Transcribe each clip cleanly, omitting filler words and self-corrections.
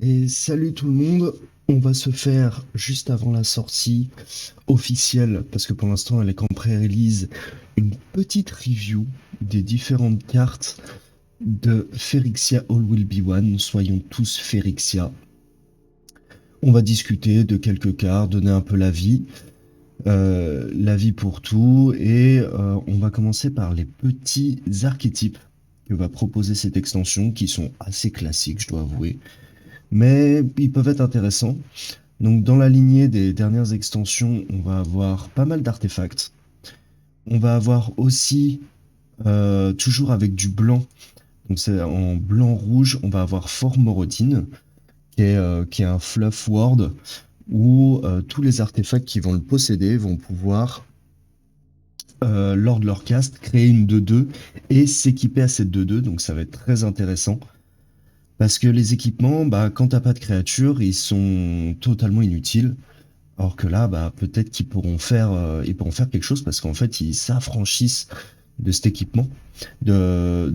Et salut tout le monde, on va se faire juste avant la sortie officielle, parce que pour l'instant elle est qu'en pré-release, une petite review des différentes cartes de Phyrexia All Will Be One. Soyons tous Phyrexia. On va discuter de quelques cartes, donner un peu l'avis pour tout, et on va commencer par les petits archétypes que va proposer cette extension, qui sont assez classiques, je dois avouer, mais ils peuvent être intéressants. Donc dans la lignée des dernières extensions, on va avoir pas mal d'artefacts. On va avoir aussi, toujours avec du blanc, donc c'est en blanc-rouge, on va avoir Fort Morodin, qui est un fluff word, où tous les artefacts qui vont le posséder vont pouvoir, lors de leur cast, créer une 2-2 et s'équiper à cette 2-2, donc ça va être très intéressant. Parce que les équipements, bah, quand t'as pas de créatures, ils sont totalement inutiles. Alors que là, bah, peut-être ils pourront faire quelque chose parce qu'en fait, ils s'affranchissent de cet équipement, de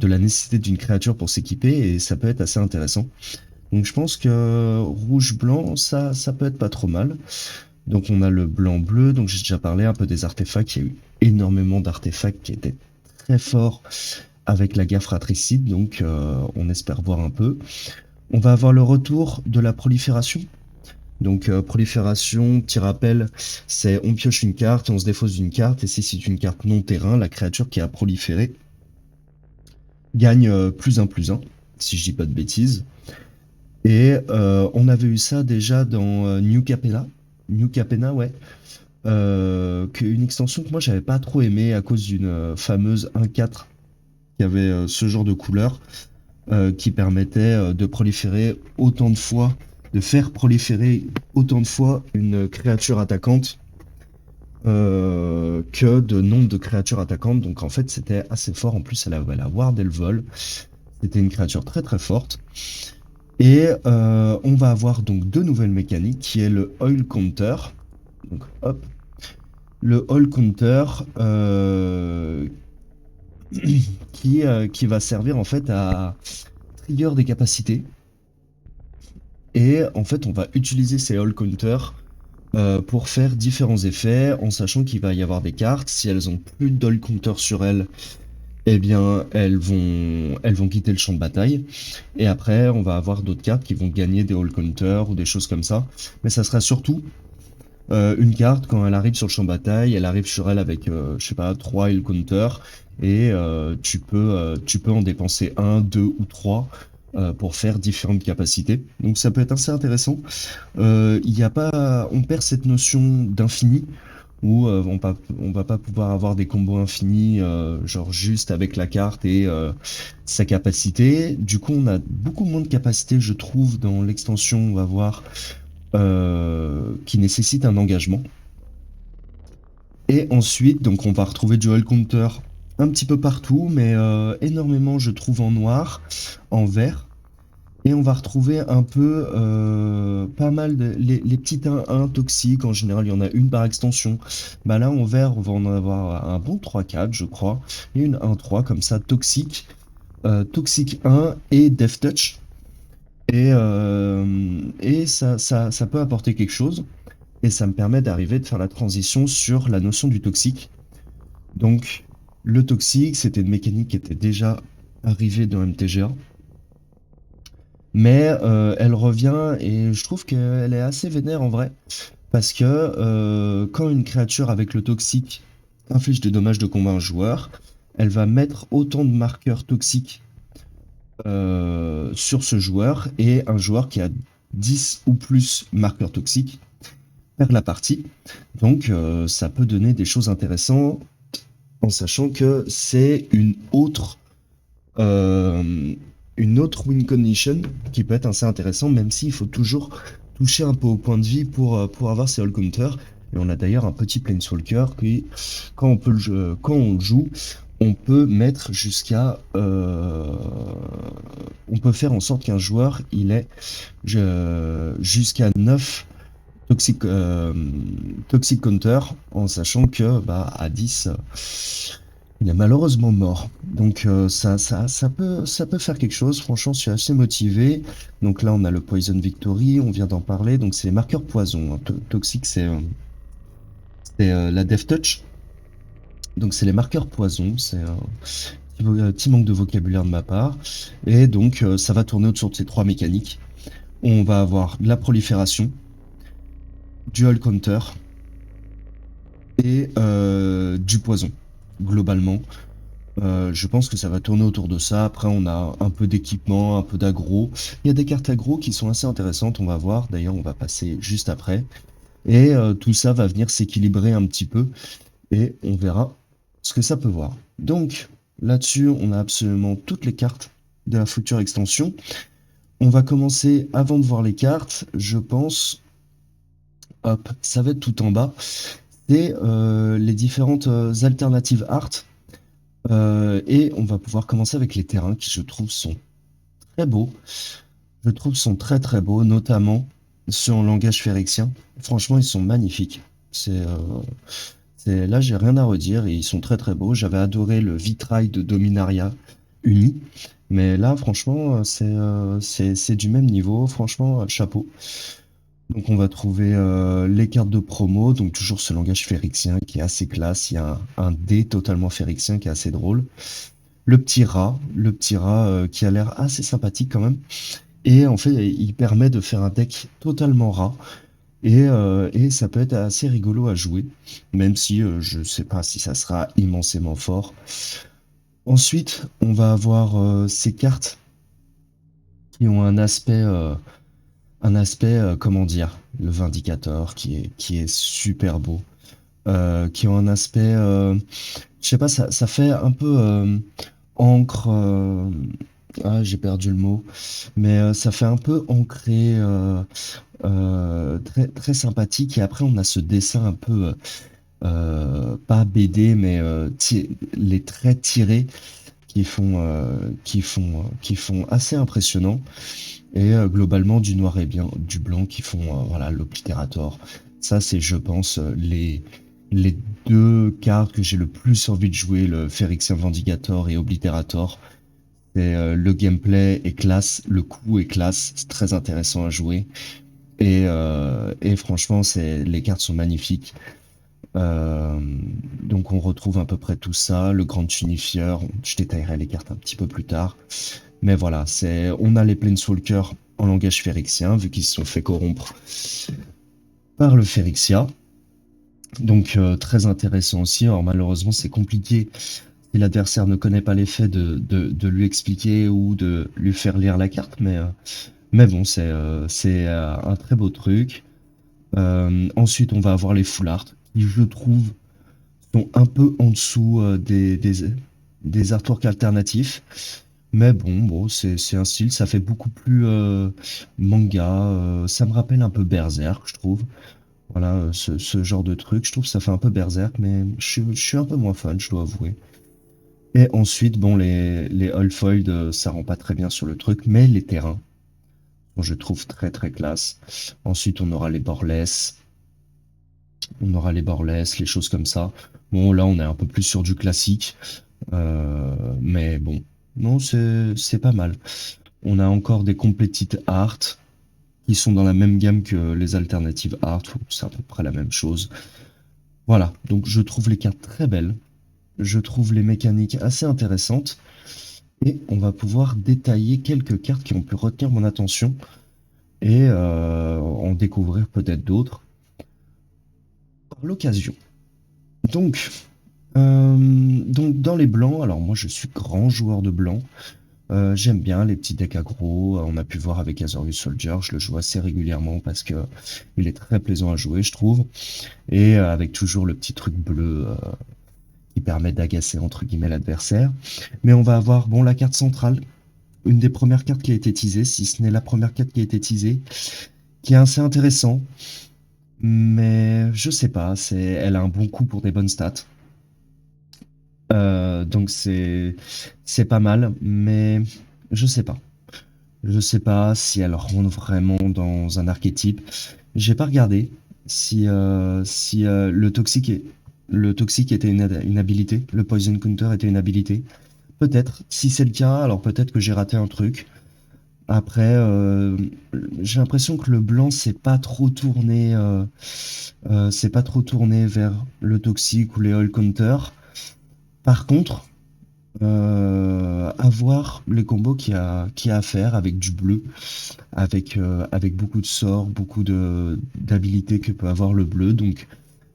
la nécessité d'une créature pour s'équiper, et ça peut être assez intéressant. Donc je pense que rouge-blanc, ça peut être pas trop mal. Donc on a le blanc-bleu, donc j'ai déjà parlé un peu des artefacts. Il y a eu énormément d'artefacts qui étaient très forts avec la guerre fratricide, donc on espère voir un peu. On va avoir le retour de la prolifération. Donc prolifération, petit rappel, c'est on pioche une carte et on se défausse d'une carte, et si c'est une carte non terrain, la créature qui a proliféré gagne +1/+1, si je dis pas de bêtises. Et on avait eu ça déjà dans New Capenna. New Capenna, ouais. Une extension que moi j'avais pas trop aimé à cause d'une fameuse 1/4 qui avait ce genre de couleur, qui permettait de proliférer autant de fois, de faire proliférer autant de fois une créature attaquante que de nombre de créatures attaquantes. Donc en fait c'était assez fort. En plus elle avait la Ward et le vol. C'était une créature très très forte. Et on va avoir donc deux nouvelles mécaniques, qui est le Oil Counter. Donc hop, le Oil Counter, qui va servir en fait à trigger des capacités. Et en fait, on va utiliser ces All Counters pour faire différents effets, en sachant qu'il va y avoir des cartes. Si elles ont plus d'All Counter sur elles, eh bien, elles vont quitter le champ de bataille. Et après, on va avoir d'autres cartes qui vont gagner des All Counter ou des choses comme ça. Mais ça sera surtout une carte, quand elle arrive sur le champ de bataille, elle arrive sur elle avec, je sais pas, 3 All Counter. Et tu peux en dépenser un, deux ou trois pour faire différentes capacités. Donc ça peut être assez intéressant. Il y a pas, on perd cette notion d'infini, où on va pas pouvoir avoir des combos infinis, genre juste avec la carte et sa capacité. Du coup, on a beaucoup moins de capacités, je trouve, dans l'extension. On va voir qui nécessite un engagement. Et ensuite, donc on va retrouver du All Counter un petit peu partout, mais énormément, je trouve, en noir, en vert. Et on va retrouver un peu pas mal les petites 1-1 toxiques. En général, il y en a une par extension. Bah là, en vert, on va en avoir un bon 3-4, je crois. Et une 1-3 comme ça, toxique. Toxique 1 et Death Touch. Et ça peut apporter quelque chose. Et ça me permet d'arriver de faire la transition sur la notion du toxique. Donc, le toxique, c'était une mécanique qui était déjà arrivée dans MTGA. Mais elle revient, et je trouve qu'elle est assez vénère en vrai. Parce que quand une créature avec le toxique inflige des dommages de combat à un joueur, elle va mettre autant de marqueurs toxiques sur ce joueur, et un joueur qui a 10 ou plus marqueurs toxiques perd la partie. Donc ça peut donner des choses intéressantes, en sachant que c'est euh, une autre win condition qui peut être assez intéressant, même s'il faut toujours toucher un peu au point de vie pour avoir ces all counters. Et on a d'ailleurs un petit Planeswalker qui, quand on le joue, on peut mettre jusqu'à... on peut faire en sorte qu'un joueur, il ait jusqu'à 9 Toxic, Toxic Counter, en sachant que bah, à 10, Il est malheureusement mort. Donc ça peut faire quelque chose. Franchement, je suis assez motivé. Donc là, on a le Poison Victory, on vient d'en parler. Donc c'est les marqueurs poison, hein. Toxique, c'est la Death Touch. Donc c'est les marqueurs poison. C'est un petit manque de vocabulaire de ma part. Et donc ça va tourner autour de ces trois mécaniques. On va avoir de la prolifération, dual counter et du poison, globalement. Je pense que ça va tourner autour de ça. Après, on a un peu d'équipement, un peu d'aggro. Il y a des cartes aggro qui sont assez intéressantes, on va voir. D'ailleurs, on va passer juste après. Et tout ça va venir s'équilibrer un petit peu. Et on verra ce que ça peut voir. Donc, là-dessus, on a absolument toutes les cartes de la future extension. On va commencer, avant de voir les cartes, je pense, hop, ça va être tout en bas. C'est les différentes alternatives art. Et on va pouvoir commencer avec les terrains qui, je trouve, sont très beaux. Je trouve sont très très beaux, notamment ceux en langage phérixien. Franchement, ils sont magnifiques. Là, j'ai rien à redire. Ils sont très très beaux. J'avais adoré le vitrail de Dominaria uni, mais là, franchement, c'est du même niveau. Franchement, chapeau. Donc, on va trouver les cartes de promo. Donc, toujours ce langage phérixien qui est assez classe. Il y a un dé totalement phérixien qui est assez drôle. Le petit rat qui a l'air assez sympathique quand même. Et en fait, il permet de faire un deck totalement rat. Et ça peut être assez rigolo à jouer, même si je sais pas si ça sera immensément fort. Ensuite, on va avoir ces cartes qui ont un aspect, comment dire, le Vindicator qui est super beau, qui ont un aspect, je sais pas, ça fait un peu encre. Ah, j'ai perdu le mot, mais ça fait un peu ancré, très, très sympathique. Et après, on a ce dessin un peu, pas BD, mais les traits tirés qui font assez impressionnant. Et globalement, du noir et bien, du blanc qui font, voilà, l'oblitérator. Ça, c'est, je pense, les deux cartes que j'ai le plus envie de jouer, le Phyrexian Vindicator et Obliterator. Le gameplay est classe, le coup est classe, c'est très intéressant à jouer. Et franchement, les cartes sont magnifiques. Euh, donc on retrouve à peu près tout ça, le grand unifieur. Je détaillerai les cartes un petit peu plus tard. Mais voilà, on a les Planeswalkers en langage phérixien, vu qu'ils se sont fait corrompre par le Phyrexia. Donc très intéressant aussi. Alors malheureusement, c'est compliqué si l'adversaire ne connaît pas l'effet de lui expliquer ou de lui faire lire la carte. Mais bon, c'est un très beau truc. Ensuite, on va avoir les full art, qui je trouve sont un peu en dessous des artworks alternatifs. Mais bon, c'est un style, ça fait beaucoup plus manga. Ça me rappelle un peu Berserk, je trouve. Voilà, ce genre de truc, je trouve que ça fait un peu Berserk, mais je suis un peu moins fan, je dois avouer. Et ensuite, bon, les Hullfold, ça rend pas très bien sur le truc, mais les terrains, bon, je trouve très très classe. Ensuite, on aura les borless, les choses comme ça. Bon, là, on est un peu plus sur du classique, mais bon, non, c'est pas mal. On a encore des completed art qui sont dans la même gamme que les alternatives art, c'est à peu près la même chose. Voilà, donc je trouve les cartes très belles, je trouve les mécaniques assez intéressantes, et on va pouvoir détailler quelques cartes qui ont pu retenir mon attention et en découvrir peut-être d'autres par l'occasion. Donc, donc dans les blancs, alors moi je suis grand joueur de blanc. J'aime bien les petits decks aggro. On a pu voir avec Azorius Soldier, je le joue assez régulièrement parce que il est très plaisant à jouer, je trouve. Et avec toujours le petit truc bleu qui permet d'agacer entre guillemets l'adversaire. Mais on va avoir bon la carte centrale, une des premières cartes qui a été teasée, si ce n'est la première carte qui a été teasée, qui est assez intéressant. Mais je sais pas, elle a un bon coup pour des bonnes stats. Donc c'est pas mal, mais je sais pas. Je sais pas si elle rentre vraiment dans un archétype. J'ai pas regardé si le toxique est. le toxique était une habilité, le poison counter était une habilité. Peut-être, si c'est le cas, alors peut-être que j'ai raté un truc. Après, j'ai l'impression que le blanc c'est pas trop tourné vers le toxique ou les all counter. Par contre, à voir les combos qu'il y a à faire avec du bleu, avec beaucoup de sorts, beaucoup d'habilités que peut avoir le bleu. Donc,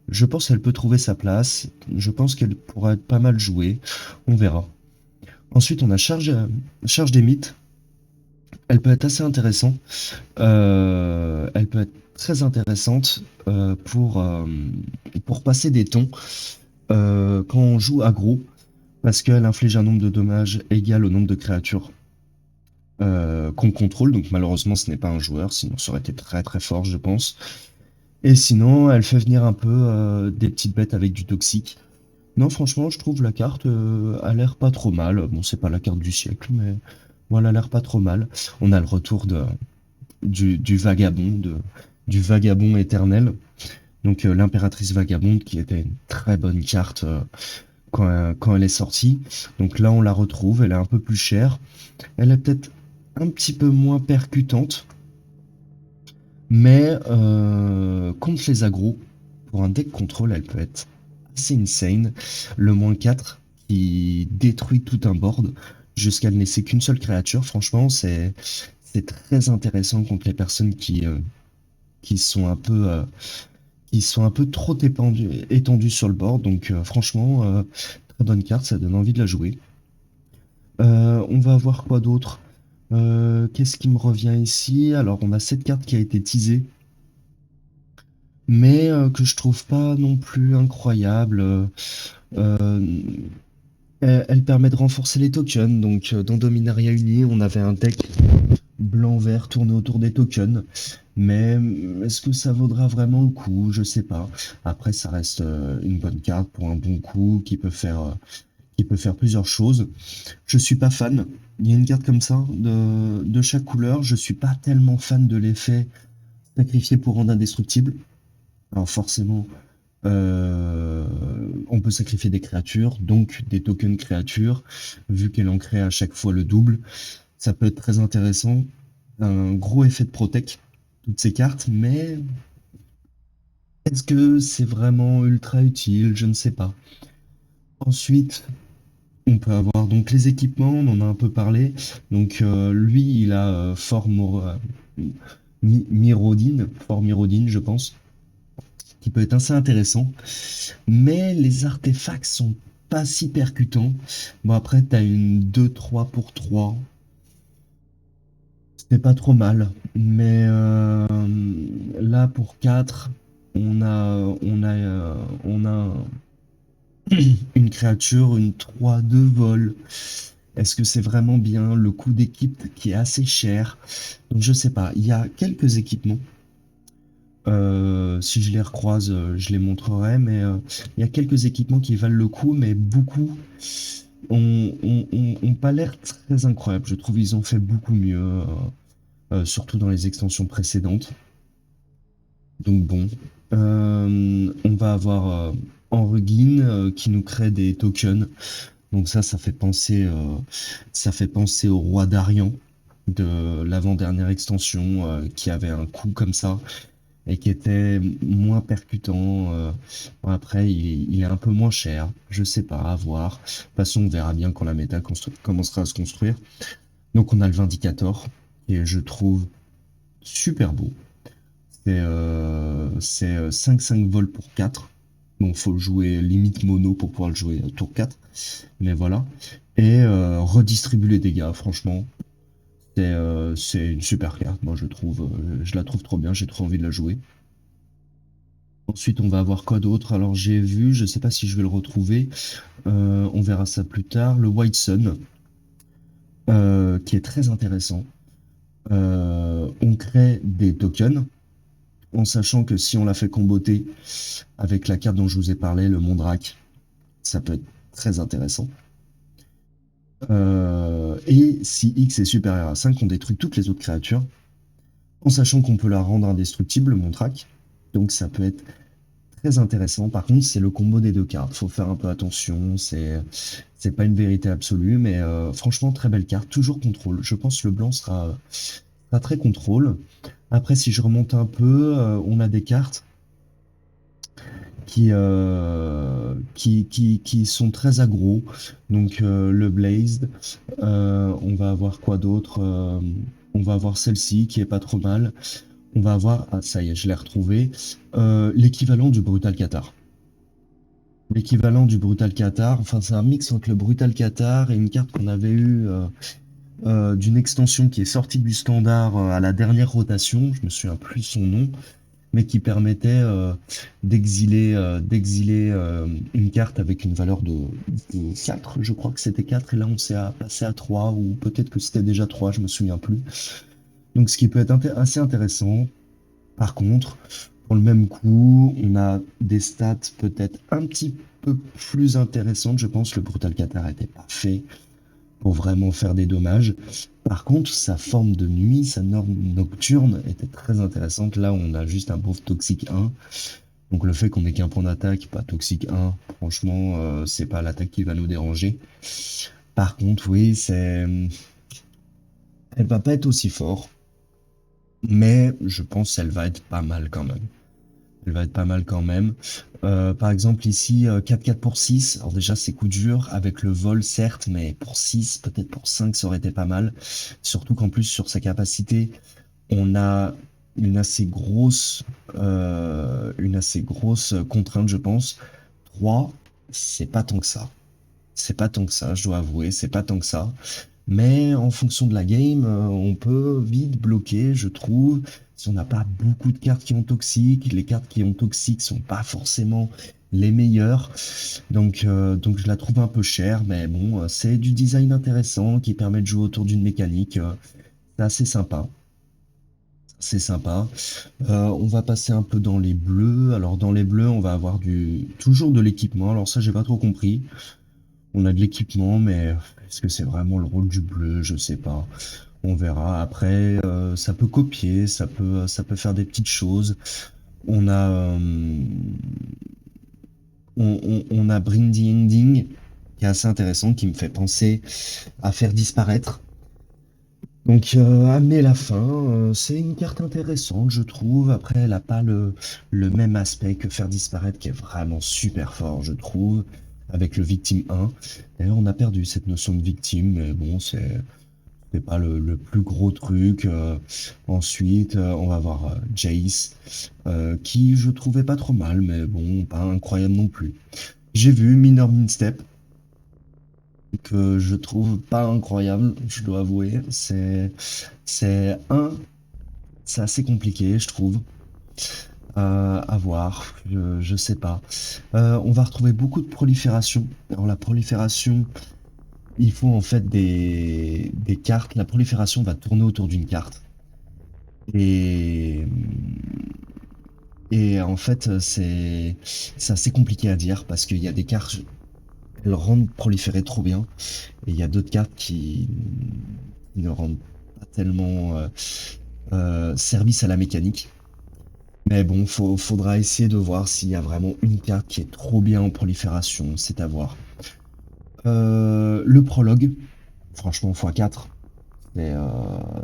je pense qu'elle peut trouver sa place. Je pense qu'elle pourra être pas mal jouée. On verra. Ensuite, on a charge des mythes. Elle peut être assez intéressante. Elle peut être très intéressante pour passer des tons quand on joue aggro, parce qu'elle inflige un nombre de dommages égal au nombre de créatures qu'on contrôle. Donc malheureusement, ce n'est pas un joueur, sinon ça aurait été très très fort, je pense. Et sinon, elle fait venir un peu des petites bêtes avec du toxique. Non, franchement, je trouve la carte a l'air pas trop mal. Bon, c'est pas la carte du siècle, mais voilà, elle a l'air pas trop mal. On a le retour du vagabond, du vagabond éternel. Donc l'impératrice vagabonde qui était une très bonne carte quand elle est sortie. Donc là on la retrouve, elle est un peu plus chère. Elle est peut-être un petit peu moins percutante, mais contre les agros, pour un deck contrôle, elle peut être assez insane. Le -4 qui détruit tout un board jusqu'à ne laisser qu'une seule créature. Franchement, c'est très intéressant contre les personnes qui sont un peu trop étendues sur le board. Donc franchement, très bonne carte, ça donne envie de la jouer. On va avoir quoi d'autre? Qu'est-ce qui me revient ici? Alors, on a cette carte qui a été teasée, mais que je trouve pas non plus incroyable. Euh, elle permet de renforcer les tokens. Donc, dans Dominaria Uni, on avait un deck blanc-vert tourné autour des tokens. Mais est-ce que ça vaudra vraiment le coup? Je sais pas. Après, ça reste une bonne carte pour un bon coup qui peut faire plusieurs choses. Je suis pas fan. Il y a une carte comme ça de chaque couleur. Je suis pas tellement fan de l'effet sacrifié pour rendre indestructible. Alors forcément, on peut sacrifier des créatures, donc des tokens créatures, vu qu'elle en crée à chaque fois le double. Ça peut être très intéressant. Un gros effet de protect, toutes ces cartes, mais est-ce que c'est vraiment ultra utile? Je ne sais pas. Ensuite, on peut avoir donc les équipements, on en a un peu parlé. Donc lui, il a Fort Mirodine, je pense, qui peut être assez intéressant. Mais les artefacts sont pas si percutants. Bon après, t'as une 2-3 pour 3. C'est pas trop mal. Mais là, pour 4, on a une créature, une 3-2 vol. Est-ce que c'est vraiment bien le coût d'équipe qui est assez cher? Donc je sais pas. Il y a quelques équipements. Si je les recroise, je les montrerai. Mais il y a quelques équipements qui valent le coup, mais beaucoup ont pas l'air très incroyables. Je trouve ils ont fait beaucoup mieux, surtout dans les extensions précédentes. Donc bon, on va avoir Enrugin qui nous crée des tokens. Donc ça fait penser au roi d'Arian de l'avant-dernière extension qui avait un coup comme ça et qui était moins percutant. Bon, après, il est un peu moins cher. Je sais pas, à voir. De toute façon, on verra bien quand la méta commencera à se construire. Donc on a le Vindicator et je trouve super beau. C'est 5-5 vols pour 4. Bon, faut jouer limite mono pour pouvoir le jouer tour 4. Mais voilà. Et redistribue les dégâts, franchement. C'est une super carte, moi je trouve. Je la trouve trop bien, j'ai trop envie de la jouer. Ensuite, on va avoir quoi d'autre? Alors j'ai vu, je sais pas si je vais le retrouver. On verra ça plus tard. Le White Sun, qui est très intéressant. On crée des tokens en sachant que si on la fait comboter avec la carte dont je vous ai parlé, le Mondrak, ça peut être très intéressant. Et si X est supérieur à 5, on détruit toutes les autres créatures, en sachant qu'on peut la rendre indestructible, le Mondrak. Donc ça peut être très intéressant. Par contre, c'est le combo des deux cartes. Faut faire un peu attention. C'est pas une vérité absolue, mais franchement, très belle carte. Toujours contrôle. Je pense que le blanc sera très contrôle. Après, si je remonte un peu, on a des cartes qui sont très aggro. Donc le Blazed, on va avoir quoi d'autre? On va avoir celle-ci qui est pas trop mal. On va avoir, ah ça y est, je l'ai retrouvé, l'équivalent du Brutal Qatar. L'équivalent du Brutal Qatar, enfin c'est un mix entre le Brutal Qatar et une carte qu'on avait eue d'une extension qui est sortie du standard à la dernière rotation, je me souviens plus son nom, mais qui permettait d'exiler une carte avec une valeur de 4, je crois que c'était 4 et là on s'est passé à 3 ou peut-être que c'était déjà 3, je me souviens plus. Donc ce qui peut être assez intéressant. Par contre, pour le même coup, on a des stats peut-être un petit peu plus intéressantes. Je pense le Brutal Qatar était pas fait pour vraiment faire des dommages. Par contre, sa forme de nuit, sa norme nocturne était très intéressante. Là, on a juste un pauvre Toxic 1. Donc le fait qu'on ait qu'un point d'attaque, pas Toxic 1, franchement, c'est pas l'attaque qui va nous déranger. Par contre, oui, elle va pas être aussi fort, mais je pense qu'elle va être pas mal quand même. Elle va être pas mal quand même. Par exemple ici, 4-4 pour 6. Alors déjà c'est coup dur, avec le vol certes, mais pour 6, peut-être pour 5 ça aurait été pas mal. Surtout qu'en plus sur sa capacité, on a une assez grosse contrainte je pense. 3, c'est pas tant que ça. C'est pas tant que ça, je dois avouer, c'est pas tant que ça. Mais en fonction de la game, on peut vite bloquer, je trouve. Si on n'a pas beaucoup de cartes qui ont toxique, les cartes qui ont toxique sont pas forcément les meilleures. Donc je la trouve un peu chère, mais bon, c'est du design intéressant qui permet de jouer autour d'une mécanique. C'est assez sympa. C'est sympa. On va passer un peu dans les bleus. Alors dans les bleus, on va avoir toujours de l'équipement. Alors ça, j'ai pas trop compris. On a de l'équipement, mais est-ce que c'est vraiment le rôle du bleu? Je sais pas. On verra. Après, ça peut copier, ça peut faire des petites choses. On a, on a Brindy Ending, qui est assez intéressant, qui me fait penser à faire disparaître. Donc, amener la fin, c'est une carte intéressante, je trouve. Après, elle a pas le même aspect que faire disparaître, qui est vraiment super fort, je trouve, avec le victime 1. D'ailleurs, on a perdu cette notion de victime, mais bon, c'est pas le plus gros truc. Ensuite, on va voir Jace, qui je trouvais pas trop mal, mais bon, pas incroyable non plus. J'ai vu Minor Step, que je trouve pas incroyable, je dois avouer. C'est un, c'est assez compliqué, je trouve. À voir, je sais pas. On va retrouver beaucoup de prolifération. Alors la prolifération, il faut en fait des cartes. La prolifération va tourner autour d'une carte. Et, et en fait, c'est assez compliqué à dire parce qu'il y a des cartes, elles rendent proliférer trop bien. Et il y a d'autres cartes qui ne rendent pas tellement service à la mécanique. Mais bon, faudra essayer de voir s'il y a vraiment une carte qui est trop bien en prolifération, c'est à voir. Le prologue, franchement x4,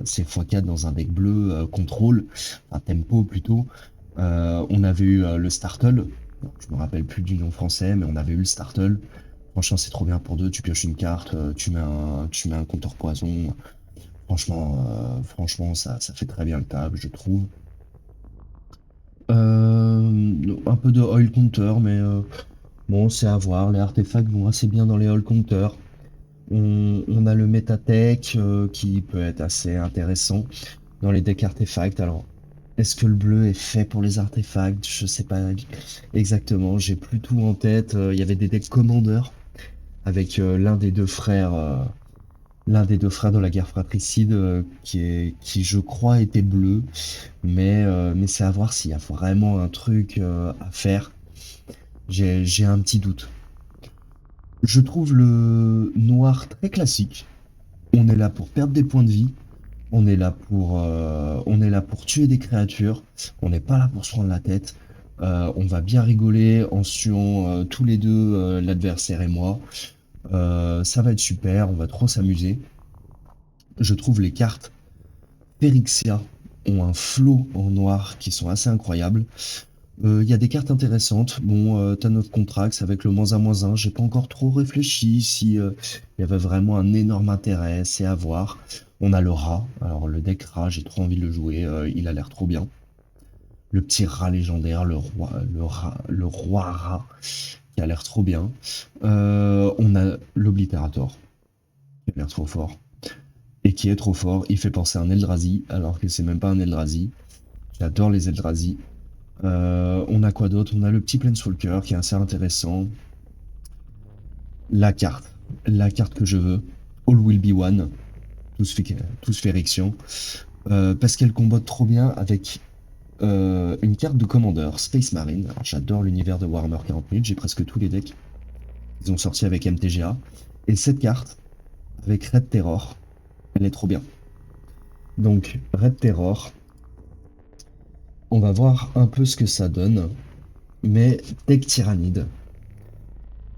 c'est x4 dans un deck bleu, contrôle, enfin tempo plutôt. On avait eu le Startle, je me rappelle plus du nom français, mais on avait eu le Startle. Franchement, c'est trop bien pour deux, tu pioches une carte, tu mets un compteur poison. Franchement, ça fait très bien le table, je trouve. Un peu de oil counter, mais bon, c'est à voir. Les artefacts vont assez bien dans les oil counters. On a le Metatech qui peut être assez intéressant dans les decks artefacts. Alors, est-ce que le bleu est fait pour les artefacts? Je sais pas exactement. J'ai plus tout en tête. Il y avait des decks Commander avec l'un des deux frères de la guerre fratricide qui je crois était bleu, mais c'est à voir s'il y a vraiment un truc à faire. J'ai un petit doute. Je trouve le noir très classique. On est là pour perdre des points de vie. On est là pour tuer des créatures. On n'est pas là pour se prendre la tête. On va bien rigoler en suant tous les deux, l'adversaire et moi. Ça va être super, on va trop s'amuser. Je trouve les cartes Phyrexia ont un flow en noir qui sont assez incroyables. Il y a des cartes intéressantes. Bon, t'as notre Contrax avec le -1/-1. J'ai pas encore trop réfléchi si il y avait vraiment un énorme intérêt, c'est à voir. On a le rat. Alors le deck rat, j'ai trop envie de le jouer. Il a l'air trop bien. Le petit rat légendaire, le roi rat, qui a l'air trop bien. On a l'Oblitérator, qui a l'air trop fort. Et qui est trop fort. Il fait penser à un Eldrazi, alors que c'est même pas un Eldrazi. J'adore les Eldrazi. On a quoi d'autre? On a le petit Planeswalker qui est assez intéressant. La carte. La carte que je veux. All Will Be One. Tous fait érection. Parce qu'elle combote trop bien avec une carte de commandeur, Space Marine. Alors, j'adore l'univers de Warhammer 40 000. J'ai presque tous les decks. Ils ont sorti avec MTGA. Et cette carte, avec Red Terror, elle est trop bien. Donc, Red Terror, on va voir un peu ce que ça donne. Mais deck Tyrannide.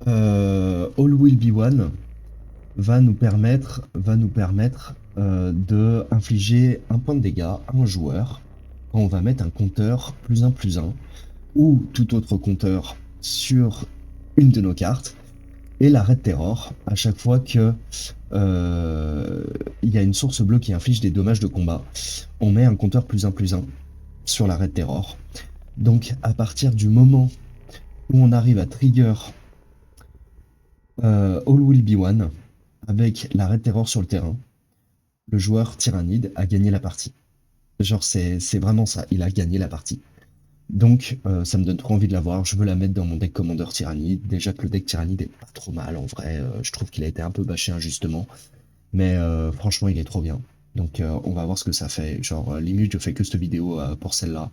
All Will Be One va nous permettre de infliger un point de dégâts à un joueur quand on va mettre un compteur +1/+1 ou tout autre compteur sur une de nos cartes et la Red Terror à chaque fois que il y a une source bleue qui inflige des dommages de combat. On met un compteur +1/+1 sur la Red Terror. Donc à partir du moment où on arrive à trigger All Will Be One avec la Red Terror sur le terrain, le joueur Tyrannide a gagné la partie. Genre, c'est vraiment ça, il a gagné la partie. Donc, ça me donne trop envie de l'avoir. Je veux la mettre dans mon deck Commander Tyrannide. Déjà que le deck Tyrannide est pas trop mal en vrai. Je trouve qu'il a été un peu bâché injustement. Mais franchement, il est trop bien. Donc, on va voir ce que ça fait. Genre, limite, je fais que cette vidéo pour celle-là.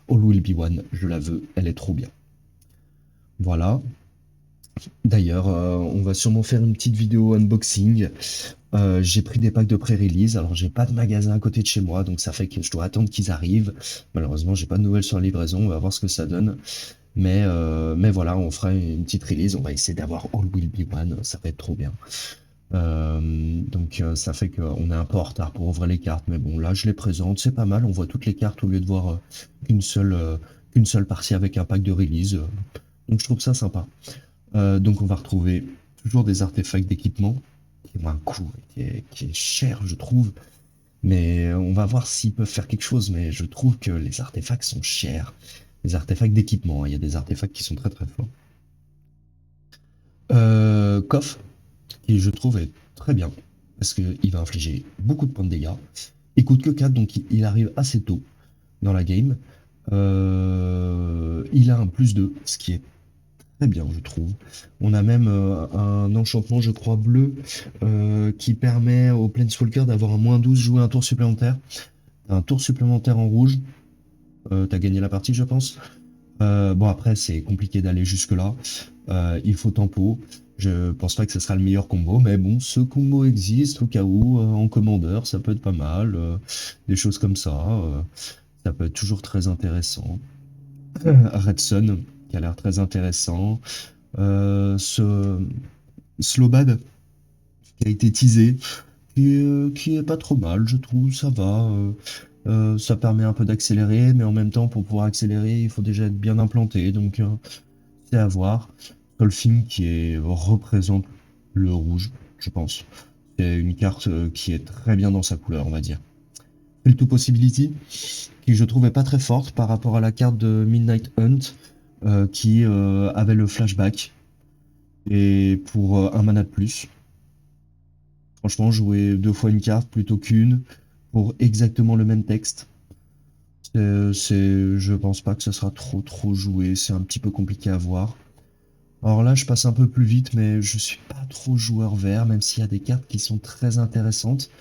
All Will Be One, je la veux. Elle est trop bien. Voilà. D'ailleurs, on va sûrement faire une petite vidéo unboxing. J'ai pris des packs de pré-release, alors j'ai pas de magasin à côté de chez moi, donc ça fait que je dois attendre qu'ils arrivent. Malheureusement, j'ai pas de nouvelles sur la livraison, on va voir ce que ça donne. Mais voilà, on fera une petite release, on va essayer d'avoir All Will Be One, ça va être trop bien. Donc ça fait qu'on est un peu en retard pour ouvrir les cartes, mais bon, là je les présente, c'est pas mal, on voit toutes les cartes au lieu de voir qu'une seule, qu'une seule partie avec un pack de release. Donc je trouve ça sympa. Donc on va retrouver toujours des artefacts d'équipement qui ont un coût qui est cher, je trouve. Mais on va voir s'ils peuvent faire quelque chose. Mais je trouve que les artefacts sont chers. Les artefacts d'équipement, hein. Il y a des artefacts qui sont très très forts. Koff, qui je trouve est très bien. Parce qu'il va infliger beaucoup de points de dégâts. Il coûte que 4, donc il arrive assez tôt dans la game. Il a un +2, ce qui est très bien, je trouve. On a même un enchantement, je crois, bleu, qui permet au Planeswalker d'avoir un -12, jouer un tour supplémentaire. Un tour supplémentaire en rouge. T'as gagné la partie, je pense. Bon, après, c'est compliqué d'aller jusque-là. Il faut tempo. Je pense pas que ce sera le meilleur combo, mais bon, ce combo existe au cas où, en commandeur, ça peut être pas mal. Des choses comme ça. Ça peut être toujours très intéressant. Red Sun, qui a l'air très intéressant. Ce Slowbad, qui a été teasé, qui est pas trop mal, je trouve, ça va. Ça permet un peu d'accélérer, mais en même temps, pour pouvoir accélérer, il faut déjà être bien implanté, donc c'est à voir. Solfing représente le rouge, je pense. C'est une carte qui est très bien dans sa couleur, on va dire. Fill to Possibility, qui je trouvais pas très forte par rapport à la carte de Midnight Hunt, qui avait le flashback, et pour un mana de plus. Franchement, jouer 2 fois une carte plutôt qu'une pour exactement le même texte, je pense pas que ça sera trop joué. C'est un petit peu compliqué à voir. Alors là, je passe un peu plus vite, mais je suis pas trop joueur vert, même s'il y a des cartes qui sont très intéressantes.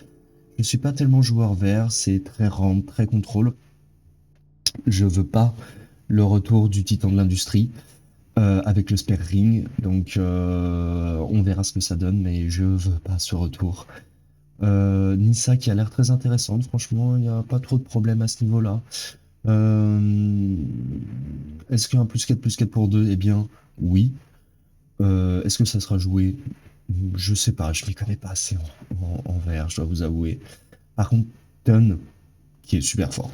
Je suis pas tellement joueur vert, c'est très ramp, très contrôle. Je veux pas le retour du titan de l'industrie avec le Spare Ring, donc on verra ce que ça donne, mais je veux pas ce retour. Nissa qui a l'air très intéressante, franchement, il n'y a pas trop de problème à ce niveau-là. Euh, Est-ce qu'un plus 4 pour 2 eh bien, oui. Est-ce que ça sera joué? Je sais pas, je m'y connais pas assez en VR, je dois vous avouer. Par contre, Ton, qui est super fort.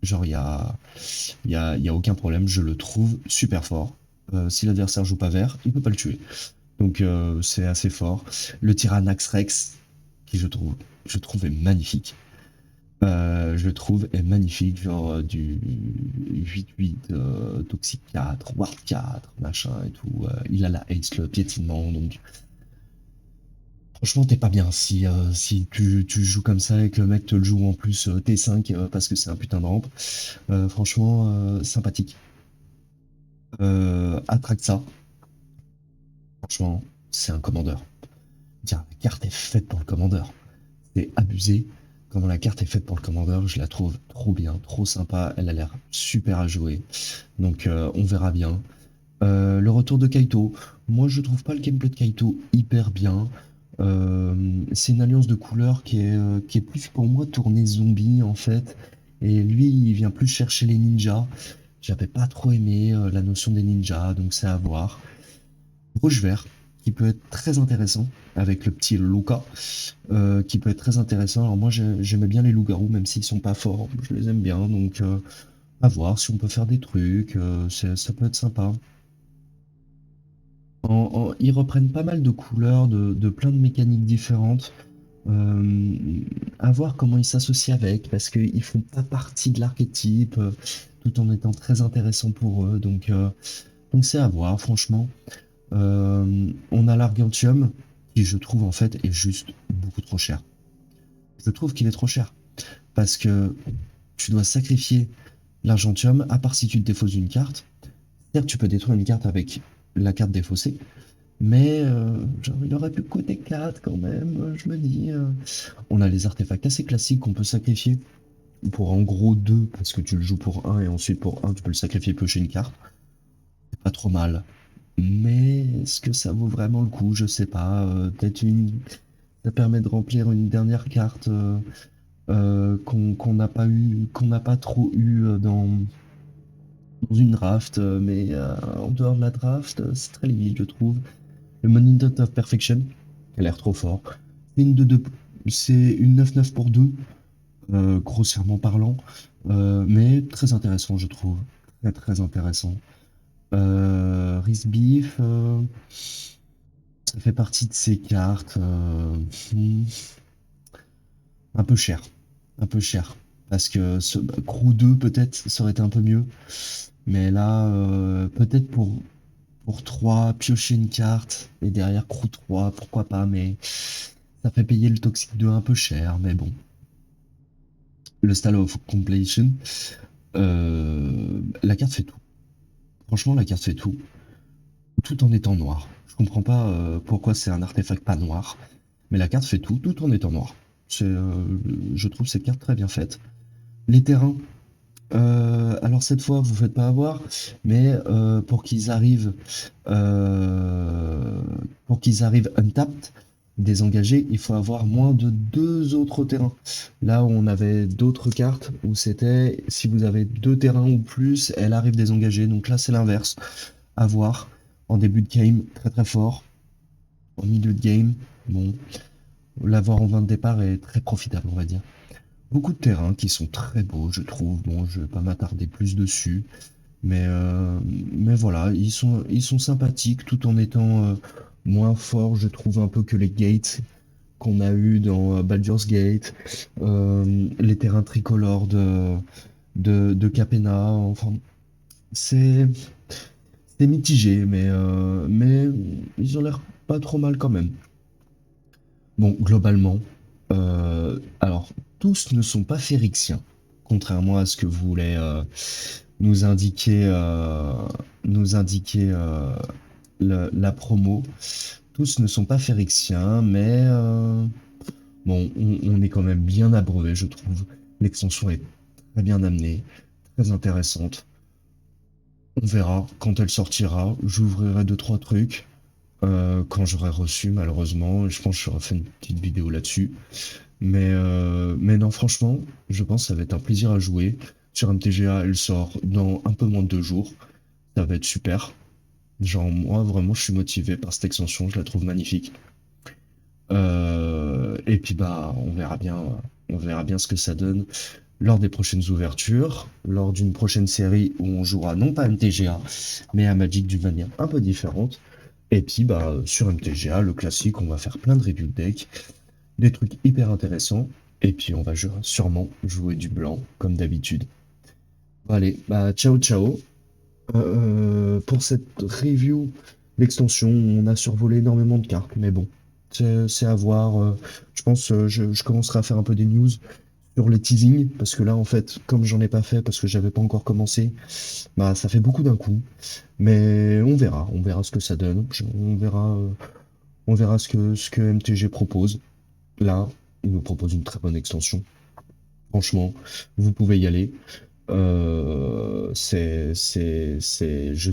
Genre, il y a aucun problème, je le trouve super fort. Si l'adversaire joue pas vert, il peut pas le tuer. Donc, c'est assez fort. Le Tyrannax Rex, qui je trouve est magnifique. Je le trouve est magnifique, genre du 8-8, Toxic 4, Ward 4, machin et tout. Il a la haste, le piétinement, donc franchement t'es pas bien si tu joues comme ça et que le mec te le joue en plus T5 parce que c'est un putain de rampe. Franchement, sympathique. Atraxa, franchement, c'est un commandeur. Tiens, la carte est faite pour le commandeur. C'est abusé. Comment la carte est faite pour le commandeur, je la trouve trop bien, trop sympa. Elle a l'air super à jouer. Donc on verra bien. Le retour de Kaito. Moi je trouve pas le gameplay de Kaito hyper bien. C'est une alliance de couleurs qui est plus pour moi tournée zombie en fait. Et lui il vient plus chercher les ninjas. J'avais pas trop aimé la notion des ninjas, donc c'est à voir. Rouge vert, qui peut être très intéressant avec le petit Luca, qui peut être très intéressant. Alors moi j'aimais bien les loups-garous, même s'ils sont pas forts, je les aime bien, donc à voir si on peut faire des trucs, ça peut être sympa. Ils reprennent pas mal de couleurs, de plein de mécaniques différentes. Euh, à voir comment ils s'associent avec, parce qu'ils font pas partie de l'archétype, tout en étant très intéressants pour eux. Donc c'est à voir, franchement. On a l'Argentium, qui je trouve en fait est juste beaucoup trop cher. Je trouve qu'il est trop cher. Parce que tu dois sacrifier l'Argentium, à part si tu te défausses une carte. Certes, tu peux détruire une carte avec la carte défaussée, mais genre, il aurait pu coûter 4 quand même, je me dis. On a les artefacts assez classiques qu'on peut sacrifier pour en gros 2 parce que tu le joues pour un et ensuite pour un tu peux le sacrifier piocher une carte. C'est pas trop mal. Mais est-ce que ça vaut vraiment le coup? Je sais pas. Peut-être une. Ça permet de remplir une dernière carte qu'on n'a pas eu, qu'on n'a pas trop eu dans une draft, mais en dehors de la draft, c'est très limite, je trouve. Le Monument of Perfection, qui a l'air trop fort. C'est une 2-2, c'est une 9-9 pour 2, grossièrement parlant, mais très intéressant, je trouve. Très très intéressant. Beef, ça fait partie de ces cartes. Hmm, un peu cher. Un peu cher. Parce que Crew 2, peut-être, ça aurait été un peu mieux. Mais là, peut-être pour 3 piocher une carte. Et derrière Crew 3, pourquoi pas. Mais ça fait payer le Toxic 2 un peu cher. Mais bon. Le Style of Completion. La carte fait tout. Franchement, la carte fait tout. Tout en étant noir. Je comprends pas pourquoi c'est un artefact pas noir. Mais la carte fait tout, tout en étant noir. Je trouve cette carte très bien faite. Les terrains. Alors cette fois, vous faites pas avoir, mais euh, pour qu'ils arrivent untapped, désengagés, il faut avoir moins de 2 autres terrains. Là où on avait d'autres cartes où c'était si vous avez 2 terrains ou plus, elle arrive désengagée. Donc là, c'est l'inverse. À voir. En début de game, très très fort. En milieu de game, bon, l'avoir en 20 de départ est très profitable, on va dire. Beaucoup de terrains qui sont très beaux, je trouve. Bon, je vais pas m'attarder plus dessus, mais, euh, mais voilà, ils sont sympathiques tout en étant moins forts, je trouve, un peu que les gates qu'on a eu dans Baldur's Gate, les terrains tricolores de Capenna. Enfin, c'est c'est mitigé, mais ils ont l'air pas trop mal quand même. Bon, globalement, alors, tous ne sont pas phéryxiens, contrairement à ce que voulait nous indiquer, la promo. Tous ne sont pas phéryxiens, mais bon, on est quand même bien abreuvé, je trouve. L'extension est très bien amenée, très intéressante. On verra quand elle sortira. J'ouvrirai 2 3 trucs quand j'aurai reçu, malheureusement. Je pense que j'aurai fait une petite vidéo là-dessus. Mais non, franchement, je pense que ça va être un plaisir à jouer. sur MTGA, elle sort dans un peu moins de 2 jours. Ça va être super. Genre, moi, vraiment, je suis motivé par cette extension, je la trouve magnifique. Et puis, bah, on verra bien ce que ça donne lors des prochaines ouvertures, lors d'une prochaine série où on jouera non pas à MTGA, mais à Magic d'une manière un peu différente. Et puis, bah, sur MTGA, le classique, on va faire plein de review deck, des trucs hyper intéressants. Et puis, on va sûrement jouer du blanc, comme d'habitude. Bon, allez, bah, ciao, ciao. Pour cette review d'extension, on a survolé énormément de cartes, mais bon, c'est à voir. Je pense je commencerai à faire un peu des news sur les teasings, parce que là, en fait, comme j'en ai pas fait, parce que j'avais pas encore commencé, bah ça fait beaucoup d'un coup. Mais on verra ce que ça donne. On verra ce que MTG propose. Là, il nous propose une très bonne extension. Franchement, vous pouvez y aller. Je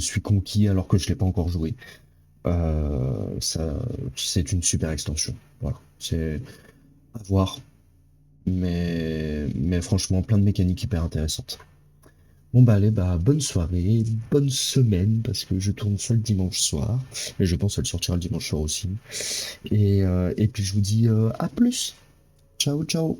suis conquis alors que je l'ai pas encore joué. Ça, c'est une super extension. Voilà, c'est à voir, mais franchement, plein de mécaniques hyper intéressantes. Bon bah allez, bah bonne soirée, bonne semaine, parce que je tourne ça le dimanche soir, et je pense qu'elle sortira le dimanche soir aussi. Et puis je vous dis à plus. Ciao, ciao.